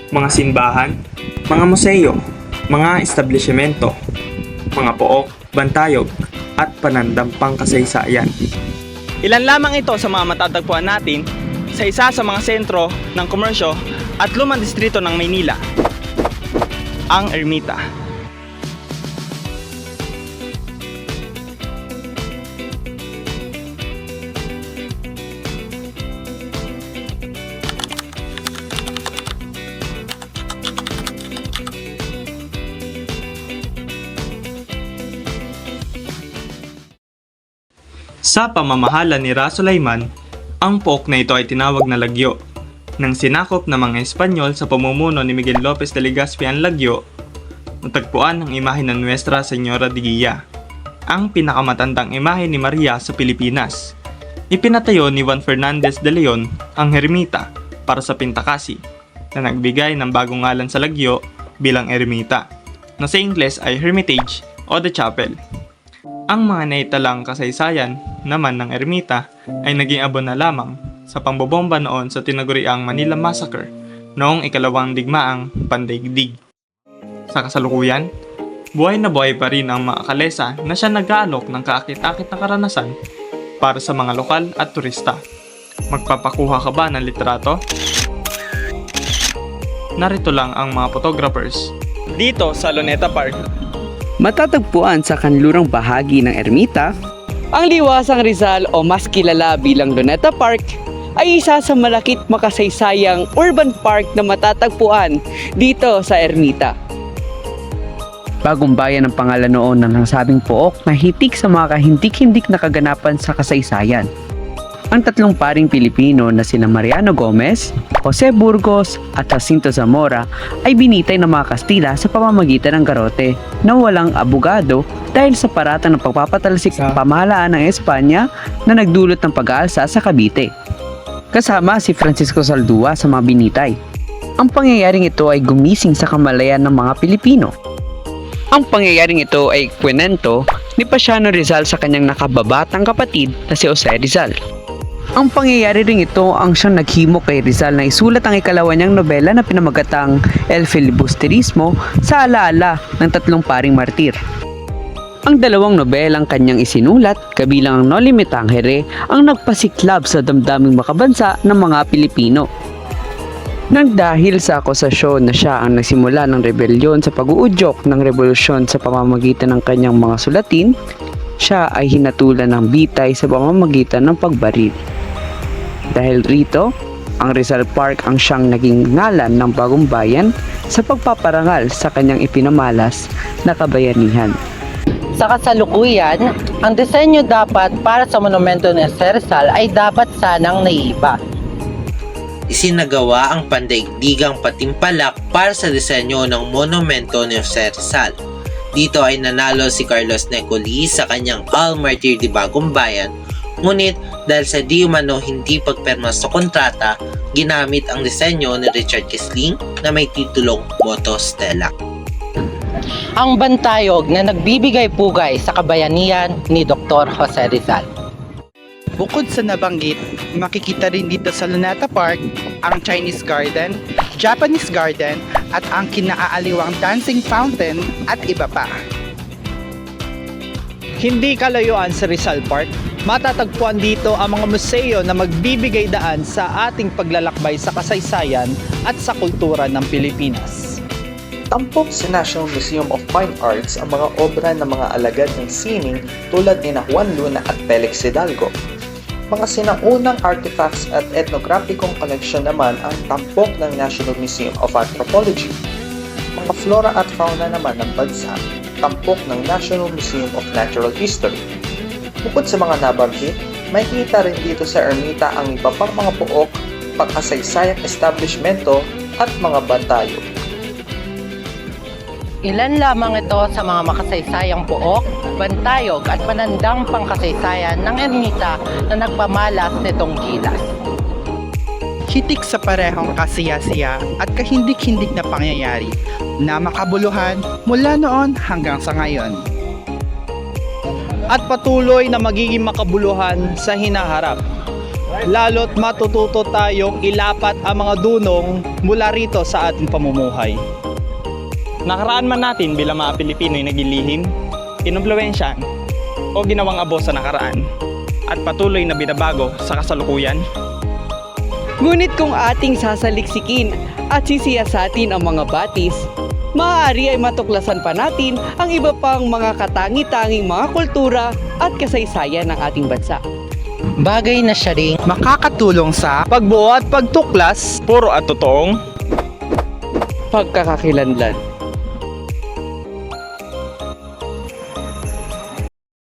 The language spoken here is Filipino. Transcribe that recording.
mga simbahan, mga museo, mga establishmento, mga pook, bantayog, at panandampang kasaysayan. Ilan lamang ito sa mga matatagpuan natin sa isa sa mga sentro ng komersyo at lumang distrito ng Maynila, ang Ermita. Sa pamamahala ni Ra Sulaiman, ang pook na ito ay tinawag na Lagyo. Nang sinakop ng mga Espanyol sa pamumuno ni Miguel Lopez de Legazpi ang Lagyo, natagpuan ang imahe ng Nuestra Señora de Guia, ang pinakamatandang imahe ni Maria sa Pilipinas. Ipinatayo ni Juan Fernandez de Leon ang Ermita para sa Pintakasi, na nagbigay ng bagong ngalan sa Lagyo bilang Ermita, na sa Ingles ay Hermitage o The Chapel. Ang mga naitalang kasaysayan naman ng Ermita ay naging abon na lamang sa pambobomba noon sa tinaguriang Manila Massacre noong ikalawang digmaang pandaigdig. Sa kasalukuyan, buhay na buhay pa rin ang mga kalesa na siya nag-aalok ng kaakit-akit na karanasan para sa mga lokal at turista. Magpapakuha ka ba ng litrato? Narito lang ang mga photographers. Dito sa Luneta Park, Matatagpuan sa kanlurang bahagi ng Ermita, ang Liwasang Rizal o mas kilala bilang Luneta Park ay isa sa malakit makasaysayang urban park na matatagpuan dito sa Ermita. Bagong bayan ang pangalan noon ng nasabing pook na hitik sa mga kahindik-hindik na kaganapan sa kasaysayan. Ang tatlong paring Pilipino na sina Mariano Gomez, Jose Burgos at Jacinto Zamora ay binitay ng mga Kastila sa pamamagitan ng garote na walang abogado dahil sa paratang ng pagpapatalsik sa pamahalaan ng Espanya na nagdulot ng pag-aalsa sa Cavite. Kasama si Francisco Saldua sa mga binitay. Ang pangyayaring ito ay gumising sa kamalayan ng mga Pilipino. Ang pangyayaring ito ay kwento ni Pasiano Rizal sa kanyang nakababatang kapatid na si Jose Rizal. Ang pangyayari ring ito ang siyang naghimok kay Rizal na isulat ang ikalawa niyang nobela na pinamagatang El Filibusterismo sa alaala ng tatlong paring martir. Ang dalawang nobelang kanyang isinulat, kabilang ang Noli Me Tangere, ang nagpasiklab sa damdaming makabansa ng mga Pilipino. Nang dahil sa akusasyon na siya ang nagsimula ng rebelyon sa pag-uudyok ng revolusyon sa pamamagitan ng kanyang mga sulatin, siya ay hinatulan ng bitay sa pamamagitan ng pagbaril. Dahil rito, ang Rizal Park ang siyang naging ngalan ng bagong bayan sa pagpaparangal sa kanyang ipinamalas na kabayanihan. Sa kasalukuyan, ang disenyo dapat para sa monumento ni Jose Rizal ay dapat sanang naiiba. Isinagawa ang pandaigdigang patimpalak para sa disenyo ng monumento ni Jose Rizal. Dito ay nanalo si Carlos Necoli sa kanyang Al-Martir de Bagong Bayan, ngunit dahil sa di umano hindi pagperma sa kontrata, ginamit ang disenyo ni Richard Quisling na may titulong Moto Stella. Ang bantayog na nagbibigay pugay sa kabayanihan ni Dr. Jose Rizal. Bukod sa nabanggit, makikita rin dito sa Luneta Park ang Chinese Garden, Japanese Garden at ang kinaaaliwang dancing fountain at iba pa. hindi kalayuan sa Rizal Park, matatagpuan dito ang mga museo na magbibigay daan sa ating paglalakbay sa kasaysayan at sa kultura ng Pilipinas. Tampok sa National Museum of Fine Arts ang mga obra ng mga alagad ng sining tulad ni Juan Luna at Felix Hidalgo. Mga sinaunang artifacts at etnographicong koleksyon naman ang tampok ng National Museum of Anthropology. Mga flora at fauna naman ng bansa, tampok ng National Museum of Natural History. Bukod sa mga nabanggit, may kita rin dito sa Ermita ang iba pang mga pook, pagkasaysayang establishmento at mga bantayo. Ilan lamang ito sa mga makasaysayang pook, bantayog at panandang pangkasaysayan ng Ermita na nagpamalas nitong gilas. Hitik sa parehong kasiyasiya at kahindik-hindik na pangyayari na makabuluhan mula noon hanggang sa ngayon. At patuloy na magiging makabuluhan sa hinaharap. lalo't matututo tayong ilapat ang mga dunong mula rito sa ating pamumuhay. Nakaraan man natin bilang mga Pilipino'y nagilihim, inumpluwensyahan o ginawang abo sa nakaraan at patuloy na binabago sa kasalukuyan. Ngunit kung ating sasaliksikin at sisiyasatin ang mga batis, maaari ay matuklasan pa natin ang iba pang mga katangi-tanging mga kultura at kasaysayan ng ating bansa. Bagay na siya ring Makakatulong sa Pagbuo at pagtuklas Puro at totoong Pagkakakilanlan.